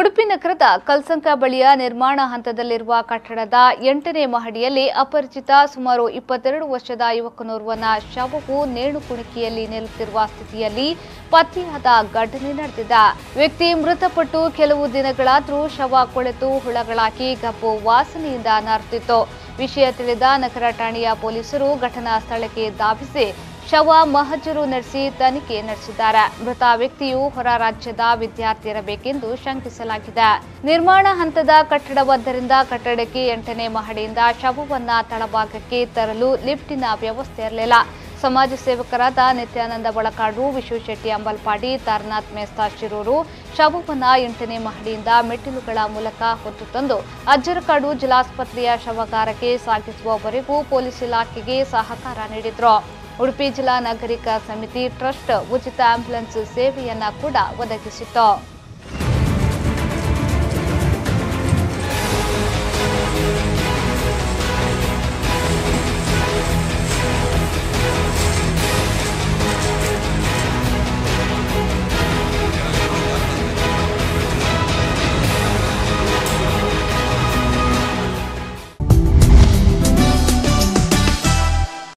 ಉಡುಪಿ ನಗರದ ಕಲ್ಸಂಕ ಬಳಿಯ ನಿರ್ಮಾಣ ಹಂತದಲ್ಲಿರುವ ಕಟ್ಟಡದ 8ನೇ ಮಹಡಿಯಲ್ಲಿ ಅಪರಿಚಿತ ಸುಮಾರು 22 ವರ್ಷದ ಯುವಕನೋರ್ವನ ಶವವು ನೇಣು ಕುಣಿಕೆಯಲ್ಲಿ ನಿಲ್ಲುತ್ತಿರುವ ಸ್ಥಿತಿಯಲ್ಲಿ ಪತ್ತೆಯಾದ ಘಟನೆ ನಡೆದಿದೆ. ವ್ಯಕ್ತಿ ಮೃತಪಟ್ಟು ಕೆಲವು ದಿನಗಳಾದರೂ ಶವ ಕೊಳೆತು ಹುಳಗಳಾಗಿ ಗಬ್ಬು ವಾಸನೆಯಿಂದ ನಾರುತ್ತಿತ್ತು. ವಿಷಯ ತಿಳಿದ ನಗರ ಠಾಣೆಯ ಪೊಲೀಸರು ಘಟನಾ ಸ್ಥಳಕ್ಕೆ ಧಾವಿಸಿ ಶವ ಮಹಜರು ನಡೆಸಿ ತನಿಖೆ ನಡೆಸಿದ್ದಾರೆ. ಮೃತ ವ್ಯಕ್ತಿಯು ಹೊರ ರಾಜ್ಯದ ವಿದ್ಯಾರ್ಥಿ ಇರಬೇಕೆಂದು ಶಂಕಿಸಲಾಗಿದೆ. ನಿರ್ಮಾಣ ಹಂತದ ಕಟ್ಟಡವೊಂದರಿಂದ ಕಟ್ಟಡಕ್ಕೆ 8ನೇ ಮಹಡಿಯಿಂದ ಶವವನ್ನ ತಳಭಾಗಕ್ಕೆ ತರಲು ಲಿಫ್ಟಿನ ವ್ಯವಸ್ಥೆ ಇರಲಿಲ್ಲ. ಸಮಾಜ ಸೇವಕರಾದ ನಿತ್ಯಾನಂದ ಬಳಕಾಡು, ವಿಶ್ವಶೆಟ್ಟಿ ಅಂಬಲ್ಪಾಡಿ, ತಾರನಾಥ್ ಮೇಸ್ತಾ ಶಿರೂರು ಶವವನ್ನ 8ನೇ ಮಹಡಿಯಿಂದ ಮೆಟ್ಟಿಲುಗಳ ಮೂಲಕ ಹೊತ್ತು ತಂದು ಅಜ್ಜರಕಾಡು ಜಿಲ್ಲಾಸ್ಪತ್ರೆಯ ಶವಾಗಾರಕ್ಕೆ ಸಾಗಿಸುವವರೆಗೂ ಪೊಲೀಸ್ ಇಲಾಖೆಗೆ ಸಹಕಾರ ನೀಡಿದ್ರು. ಉಡುಪಿ ಜಿಲ್ಲಾ ನಾಗರಿಕ ಸಮಿತಿ ಟ್ರಸ್ಟ್ ಉಚಿತ ಆಂಬ್ಯುಲೆನ್ಸ್ ಸೇವೆಯನ್ನ ಕೂಡ ಒದಗಿಸಿತ್ತು.